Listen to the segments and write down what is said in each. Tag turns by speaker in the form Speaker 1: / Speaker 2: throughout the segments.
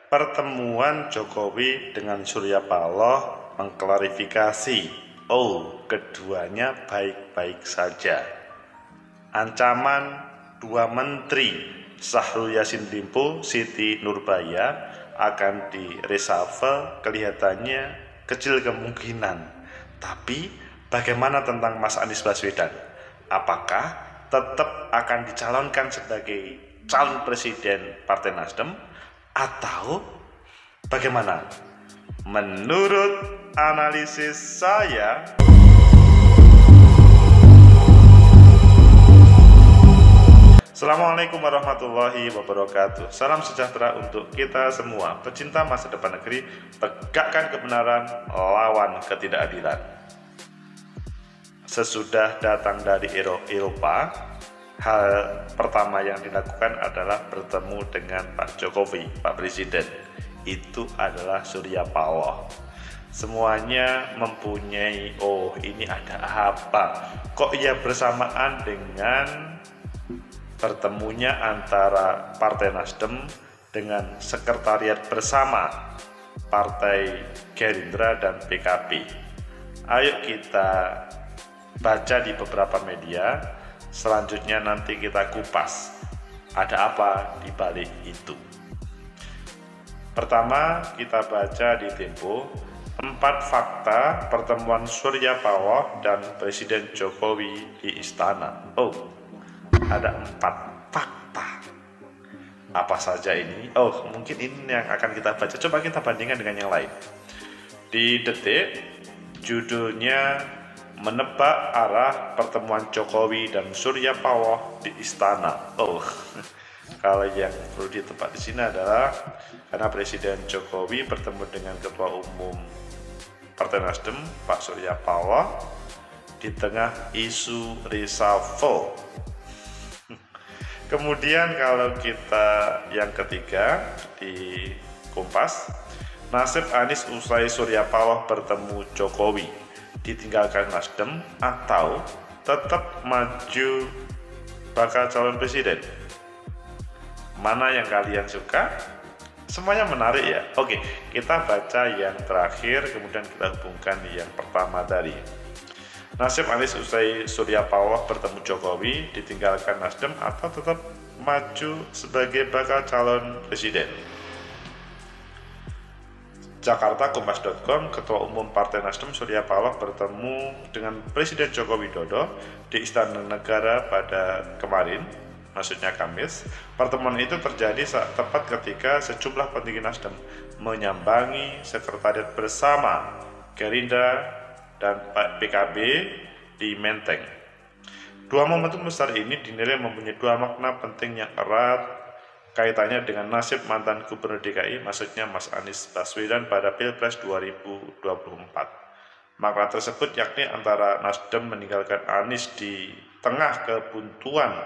Speaker 1: Pertemuan Jokowi dengan Surya Paloh mengklarifikasi, keduanya baik-baik saja. Ancaman dua menteri, Syahrul Yassin Limpo, Siti Nurbaya, akan di-reshuffle kelihatannya kecil kemungkinan. Tapi bagaimana tentang Mas Anies Baswedan? Apakah tetap akan dicalonkan sebagai calon presiden Partai Nasdem atau bagaimana? Menurut analisis saya, Assalamualaikum warahmatullahi wabarakatuh. Salam sejahtera untuk kita semua. Pecinta masa depan negeri, tegakkan kebenaran, lawan ketidakadilan. Sesudah datang dari Eropa, hal pertama yang dilakukan adalah bertemu dengan Pak Jokowi, Pak Presiden. Itu adalah Surya Paloh. Semuanya mempunyai, ini ada apa? Kok ia bersamaan dengan bertemunya antara Partai Nasdem dengan sekretariat bersama Partai Gerindra dan PKB. Ayo kita baca di beberapa media, selanjutnya nanti kita kupas ada apa di balik itu. Pertama, kita baca di Tempo 4 fakta pertemuan Surya Paloh dan Presiden Jokowi di istana. Ada 4 fakta. Apa saja ini? Mungkin ini yang akan kita baca. Coba kita bandingkan dengan yang lain. Di Detik, judulnya menebak arah pertemuan Jokowi dan Surya Paloh di istana. Kalau yang perlu ditebak di sini adalah karena Presiden Jokowi bertemu dengan Ketua Umum Partai Nasdem, Pak Surya Paloh, di tengah isu reshuffle. Kemudian kalau kita yang ketiga di Kompas, nasib Anies usai Surya Paloh bertemu Jokowi, ditinggalkan Nasdem atau tetap maju bakal calon presiden? Mana yang kalian suka? Semuanya menarik ya. Oke, kita baca yang terakhir, kemudian kita hubungkan yang pertama tadi. Nasib Anies usai Surya Paloh bertemu Jokowi, ditinggalkan Nasdem atau tetap maju sebagai bakal calon presiden? Jakarta, Kompas.com, Ketua Umum Partai Nasdem Surya Paloh bertemu dengan Presiden Joko Widodo di Istana Negara pada kemarin, maksudnya Kamis. Pertemuan itu terjadi tepat ketika sejumlah petinggi Nasdem menyambangi sekretariat bersama Gerindra dan PKB di Menteng. Dua momentum besar ini dinilai mempunyai dua makna penting yang erat kaitannya dengan nasib mantan Gubernur DKI, maksudnya Mas Anies Baswedan pada Pilpres 2024. Makna tersebut yakni antara Nasdem meninggalkan Anies di tengah kebuntuan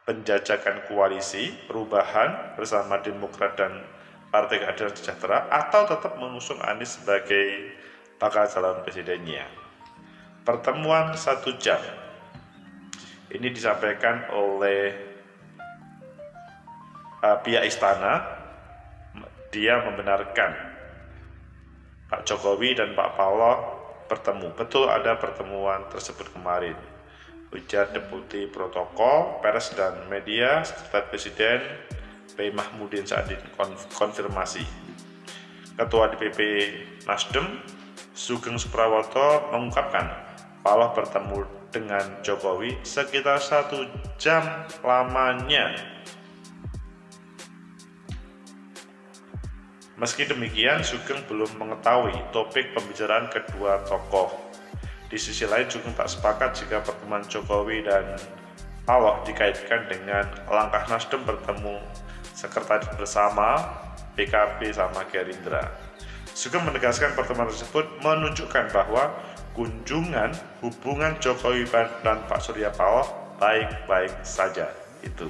Speaker 1: penjajakan koalisi perubahan bersama Demokrat dan Partai Keadilan Sejahtera, atau tetap mengusung Anies sebagai bakal calon presidennya. Pertemuan 1 jam ini disampaikan oleh pihak istana. Dia membenarkan Pak Jokowi dan Pak Paloh bertemu. Betul ada pertemuan tersebut kemarin. Ujar Deputi Protokol Pers dan Media Sekretariat Presiden P. Mahmudin saat konfirmasi. Ketua DPP Nasdem Sugeng Suprawoto mengungkapkan Paloh bertemu dengan Jokowi sekitar 1 jam lamanya. Meski demikian, Sugeng belum mengetahui topik pembicaraan kedua tokoh. Di sisi lain, Sugeng tak sepakat jika pertemuan Jokowi dan Paloh dikaitkan dengan langkah Nasdem bertemu sekretariat bersama PKB sama Gerindra. Sugeng menegaskan pertemuan tersebut menunjukkan bahwa kunjungan hubungan Jokowi dan Pak Surya Paloh baik-baik saja. Itu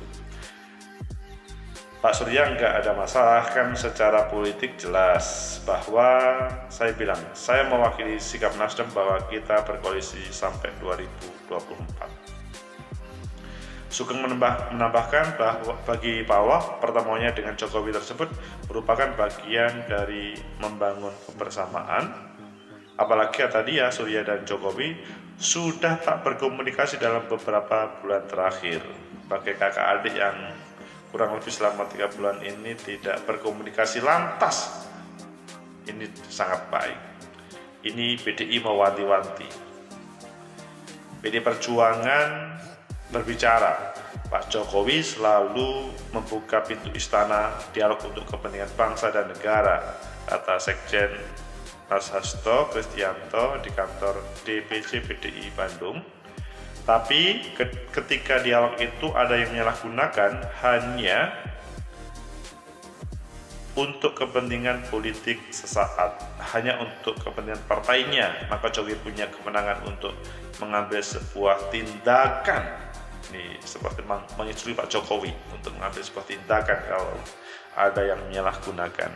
Speaker 1: Pak Surya nggak ada masalah, kan secara politik jelas bahwa saya bilang, saya mewakili sikap Nasdem bahwa kita berkoalisi sampai 2024. Sugeng menambahkan bahwa bagi Paloh, pertemuannya dengan Jokowi tersebut merupakan bagian dari membangun kebersamaan. Apalagi kata dia, Surya dan Jokowi sudah tak berkomunikasi dalam beberapa bulan terakhir. Sebagai kakak adik yang kurang lebih selama 3 bulan ini tidak berkomunikasi lantas, ini sangat baik. Ini PDI mewanti-wanti. PD Perjuangan berbicara, Pak Jokowi selalu membuka pintu istana dialog untuk kepentingan bangsa dan negara, kata Sekjen Mas Hasto Kristianto di kantor DPC PDI Bandung. Tapi ketika dialog itu ada yang menyalahgunakan hanya untuk kepentingan politik sesaat, hanya untuk kepentingan partainya, maka Jokowi punya kemenangan untuk mengambil sebuah tindakan. Ini seperti menginstruksi Pak Jokowi untuk mengambil sebuah tindakan kalau ada yang menyalahgunakan.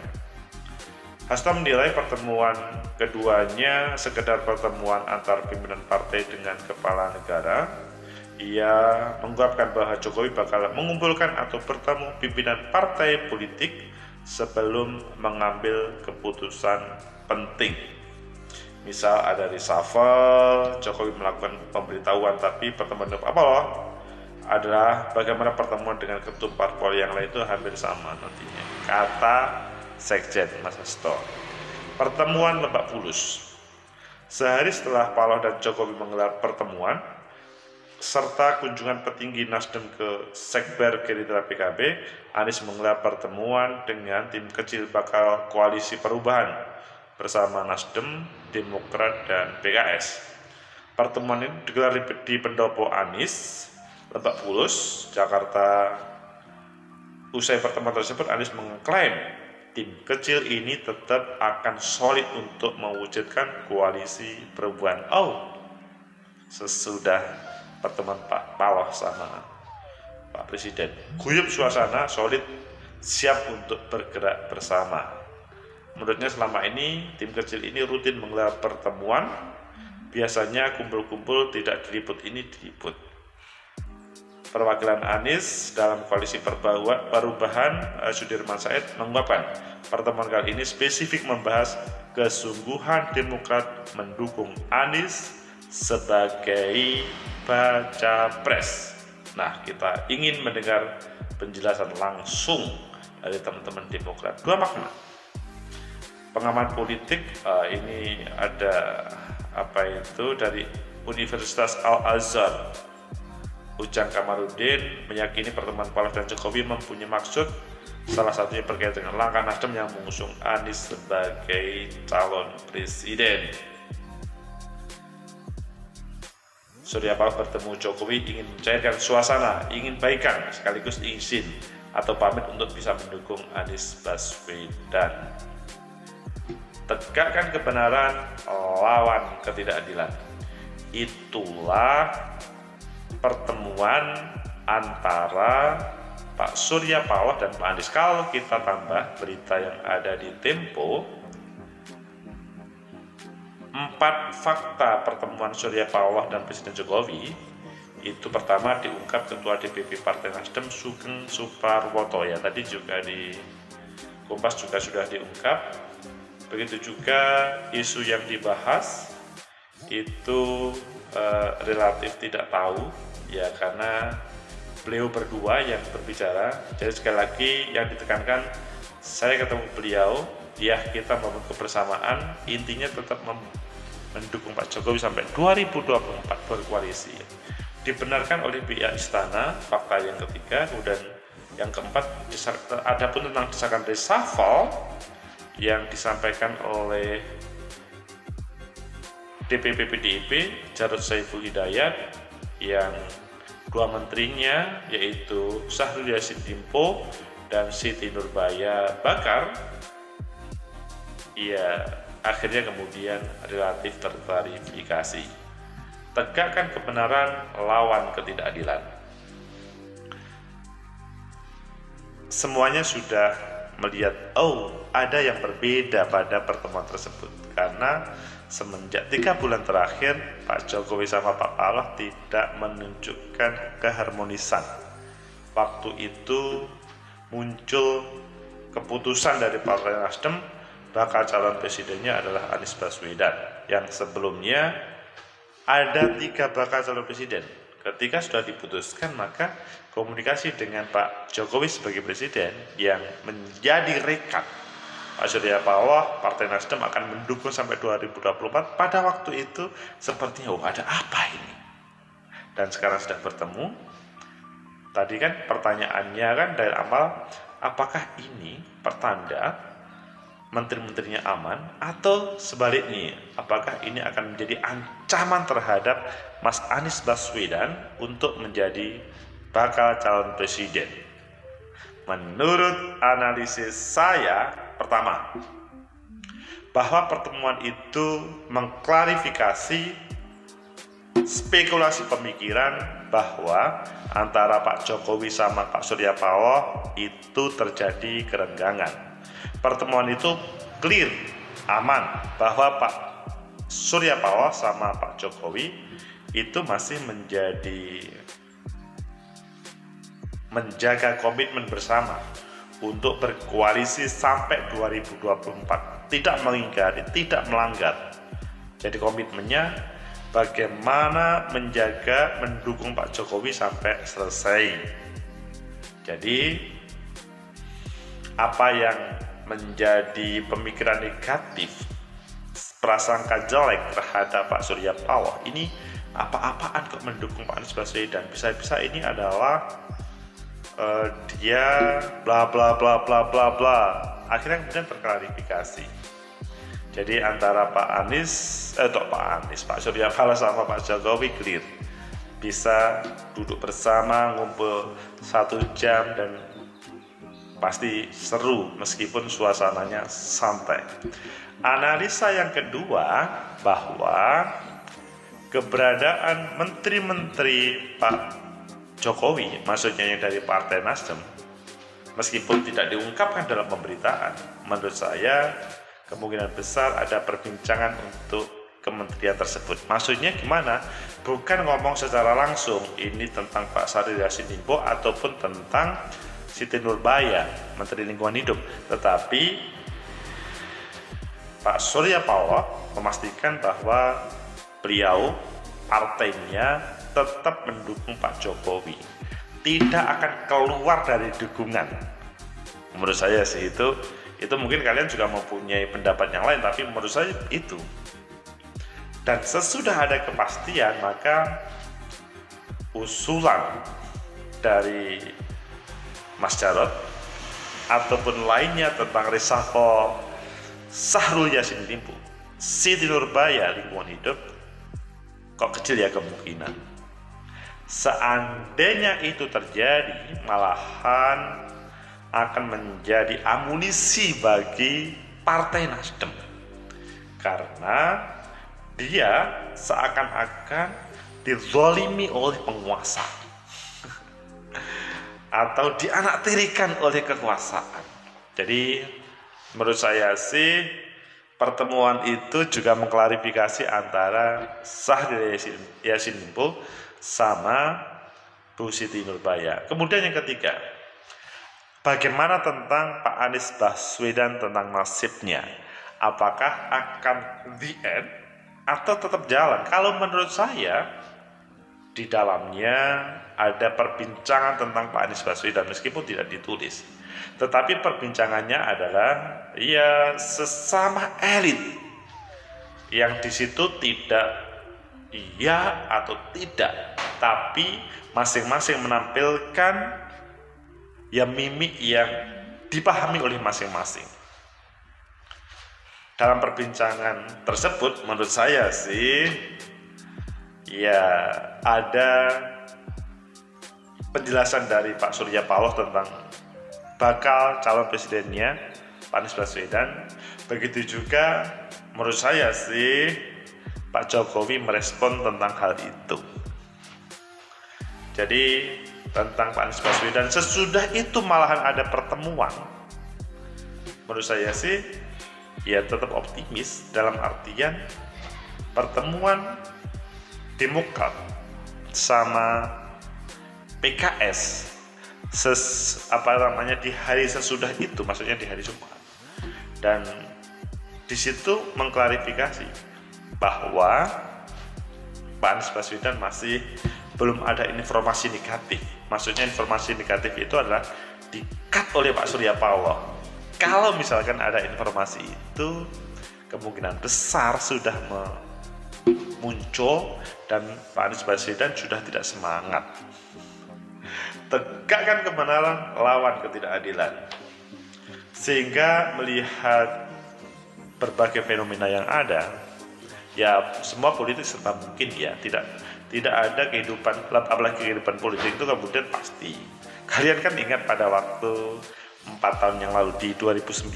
Speaker 1: Hasto menilai pertemuan keduanya sekedar pertemuan antar pimpinan partai dengan kepala negara. Ia mengungkapkan bahwa Jokowi bakal mengumpulkan atau bertemu pimpinan partai politik sebelum mengambil keputusan penting. Misal ada reshuffle, Jokowi melakukan pemberitahuan, tapi pertemuan apa adalah bagaimana pertemuan dengan ketum parpol yang lain itu hampir sama nantinya, kata Sekjen Mas Hasto. Pertemuan Lebak Bulus. Sehari setelah Paloh dan Jokowi menggelar pertemuan serta kunjungan petinggi Nasdem ke Sekber Gerindra PKB, Anies menggelar pertemuan dengan tim kecil bakal koalisi perubahan bersama Nasdem, Demokrat, dan PKS. Pertemuan ini digelar di Pendopo Anies, Lebak Bulus, Jakarta. Usai pertemuan tersebut, Anies mengklaim tim kecil ini tetap akan solid untuk mewujudkan koalisi perubahan. Sesudah pertemuan Pak Paloh sama Pak Presiden, guyup suasana, solid, siap untuk bergerak bersama. Menurutnya selama ini tim kecil ini rutin menggelar pertemuan, biasanya kumpul-kumpul tidak diliput, ini diliput. Perwakilan Anies dalam koalisi perubahan Sudirman Said mengungkapkan pertemuan kali ini spesifik membahas kesungguhan Demokrat mendukung Anies sebagai baca pres. Nah, kita ingin mendengar penjelasan langsung dari teman-teman Demokrat. Dua makna. Pengamat politik ini ada dari Universitas Al-Azhar, Ujang Kamarudin meyakini pertemuan Paloh dan Jokowi mempunyai maksud, salah satunya berkaitan dengan langkah Nasdem yang mengusung Anies sebagai calon presiden. Surya Paloh bertemu Jokowi ingin mencairkan suasana, ingin baikan, sekaligus izin atau pamit untuk bisa mendukung Anies Baswedan. Tegakkan kebenaran, lawan ketidakadilan. Itulah pertemuan antara Pak Surya Paloh dan Pak Anies. Kalau kita tambah berita yang ada di Tempo, 4 fakta pertemuan Surya Paloh dan Presiden Jokowi itu pertama diungkap Ketua DPP Partai Nasdem Sugeng Suparwoto, ya tadi juga di Kompas juga sudah diungkap. Begitu juga isu yang dibahas itu relatif tidak tahu, ya karena beliau berdua yang berbicara. Jadi sekali lagi yang ditekankan, saya ketemu beliau, ya kita membangun kebersamaan, intinya tetap mendukung Pak Jokowi sampai 2024 berkoalisi. Dibenarkan oleh pihak istana, fakta yang ketiga. Kemudian yang keempat, ada pun tentang desakan reshuffle yang disampaikan oleh DPP PDIP Jarod Saiful Hidayat, yang 2 menterinya yaitu Syahrul Yassin Limpo dan Siti Nurbaya Bakar, ya akhirnya kemudian relatif terklarifikasi. Tegakkan kebenaran, lawan ketidakadilan. Semuanya sudah melihat, oh ada yang berbeda pada pertemuan tersebut, karena semenjak 3 bulan terakhir Pak Jokowi sama Pak Paloh tidak menunjukkan keharmonisan. Waktu itu muncul keputusan dari Partai Nasdem, bakal calon presidennya adalah Anies Baswedan, yang sebelumnya ada 3 bakal calon presiden. Ketika sudah diputuskan, maka komunikasi dengan Pak Jokowi sebagai presiden yang menjadi rekap Pak Surya Paloh, Partai Nasdem akan mendukung sampai 2024. Pada waktu itu sepertinya ada apa ini? Dan sekarang sudah bertemu. Tadi kan pertanyaannya kan dari awal, apakah ini pertanda menteri-menterinya aman, atau sebaliknya, apakah ini akan menjadi ancaman terhadap Mas Anies Baswedan untuk menjadi bakal calon presiden? Menurut analisis saya, pertama, bahwa pertemuan itu mengklarifikasi spekulasi pemikiran bahwa antara Pak Jokowi sama Pak Surya Paloh itu terjadi kerenggangan. Pertemuan itu clear, aman, bahwa Pak Surya Paloh sama Pak Jokowi itu masih menjaga komitmen bersama untuk berkoalisi sampai 2024, tidak mengingkari, tidak melanggar. Jadi komitmennya bagaimana menjaga, mendukung Pak Jokowi sampai selesai. Jadi apa yang menjadi pemikiran negatif, prasangka jelek terhadap Pak Surya Paloh ini apa-apaan kok mendukung Pak Anies Baswedan, bisa-bisa ini adalah dia bla bla bla bla bla bla. Akhirnya kemudian terklarifikasi. Jadi antara Pak Surya Paloh sama Pak Jokowi clear, bisa duduk bersama, ngumpul 1 jam dan pasti seru meskipun suasananya santai. Analisa yang kedua, bahwa keberadaan menteri-menteri Pak Jokowi, maksudnya yang dari Partai Nasdem, meskipun tidak diungkapkan dalam pemberitaan, menurut saya kemungkinan besar ada perbincangan untuk kementerian tersebut. Maksudnya gimana? Bukan ngomong secara langsung ini tentang Pak Syahrul Yassin Limpo ataupun tentang Siti Nurbaya, Menteri Lingkungan Hidup, tetapi Pak Surya Paloh memastikan bahwa beliau, partainya tetap mendukung Pak Jokowi, tidak akan keluar dari dukungan. Menurut saya sih itu mungkin kalian juga mempunyai pendapat yang lain, tapi menurut saya itu. Dan sesudah ada kepastian, maka usulan dari Mas Jarod ataupun lainnya tentang reshuffle Syahrul Yassin Limpo, Siti Nurbaya, Lingkungan Hidup, kok kecil ya kemungkinan. Seandainya itu terjadi, malahan akan menjadi amunisi bagi Partai Nasdem, karena dia seakan-akan dizolimi oleh penguasa atau dianaktirikan oleh kekuasaan. Jadi menurut saya sih pertemuan itu juga mengklarifikasi antara Syahrul Yassin Limpo sama Bu Siti Nurbaya. Kemudian yang ketiga, bagaimana tentang Pak Anies Baswedan, tentang nasibnya? Apakah akan the end atau tetap jalan? Kalau menurut saya, di dalamnya ada perbincangan tentang Pak Anies Baswedan meskipun tidak ditulis. Tetapi perbincangannya adalah ya sesama elit yang di situ tidak iya atau tidak, tapi masing-masing menampilkan ya mimik yang dipahami oleh masing-masing. Dalam perbincangan tersebut menurut saya sih ya ada penjelasan dari Pak Surya Paloh tentang bakal calon presidennya Pak Anies Baswedan. Begitu juga menurut saya sih Pak Jokowi merespon tentang hal itu. Jadi tentang Pak Anies Baswedan, sesudah itu malahan ada pertemuan Menurut saya sih ya tetap optimis, dalam artian pertemuan Demokrat sama PKS di hari sesudah itu, maksudnya di hari Jumat, dan di situ mengklarifikasi bahwa Pak Anies Baswedan masih belum ada informasi negatif. Maksudnya informasi negatif itu adalah di-cut oleh Pak Surya Paloh. Kalau misalkan ada informasi itu, kemungkinan besar sudah muncul dan Pak Anies Baswedan sudah tidak semangat. Tegakkan kebenaran, lawan ketidakadilan. Sehingga melihat berbagai fenomena yang ada, ya semua politik serba mungkin ya, tidak ada kehidupan, apalagi kehidupan politik itu kemudian pasti. Kalian kan ingat pada waktu 4 tahun yang lalu di 2019,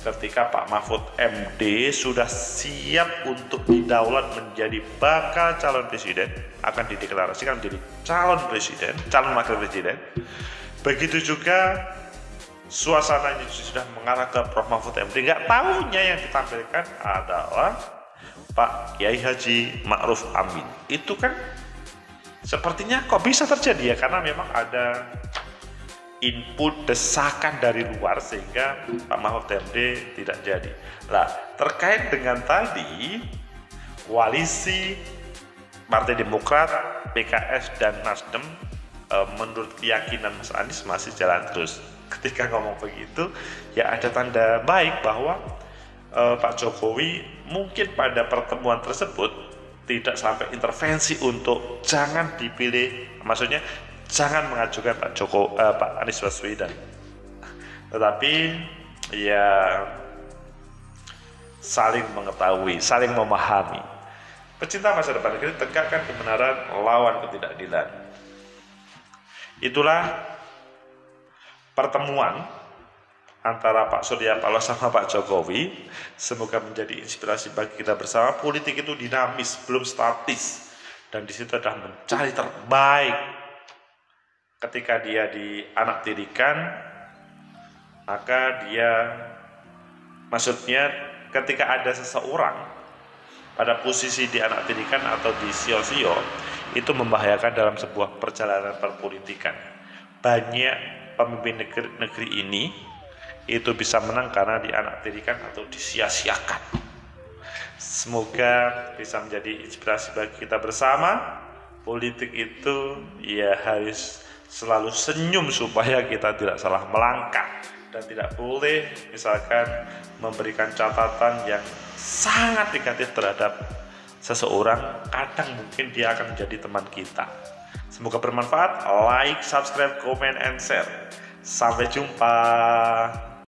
Speaker 1: ketika Pak Mahfud MD sudah siap untuk didaulat menjadi bakal calon presiden, akan dideklarasikan menjadi calon wakil presiden. Begitu juga suasananya sudah mengarah ke Prof Mahfud MD. Nggak tahunya yang ditampilkan adalah Pak Kiai Haji Ma'ruf Amin. Itu kan sepertinya kok bisa terjadi ya, karena memang ada input desakan dari luar sehingga Pak Mahfud MD tidak jadi. Nah, terkait dengan tadi koalisi Partai Demokrat, PKS dan Nasdem, menurut keyakinan Mas Anies masih jalan terus. Ketika ngomong begitu, ya ada tanda baik bahwa Pak Jokowi mungkin pada pertemuan tersebut tidak sampai intervensi untuk jangan dipilih, maksudnya jangan mengajukan Pak Anies Baswedan, tetapi ya saling mengetahui, saling memahami. Pecinta masa depan negeri, tegakkan kebenaran, lawan ketidakadilan. Itulah pertemuan antara Pak Surya Paloh sama Pak Jokowi. Semoga menjadi inspirasi bagi kita bersama. Politik itu dinamis, belum statis, dan di situ adalah mencari terbaik. Ketika dia dianaktirikan, maka maksudnya ketika ada seseorang pada posisi dianaktirikan atau disio-sio, itu membahayakan dalam sebuah perjalanan perpolitikan. Banyak pemimpin negeri ini itu bisa menang karena dianaktirikan atau disia-siakan. Semoga bisa menjadi inspirasi bagi kita bersama. Politik itu ya harus selalu senyum supaya kita tidak salah melangkah, dan tidak boleh misalkan memberikan catatan yang sangat negatif terhadap seseorang. Kadang mungkin dia akan menjadi teman kita. Semoga bermanfaat. Like, subscribe, comment, and share. Sampai jumpa.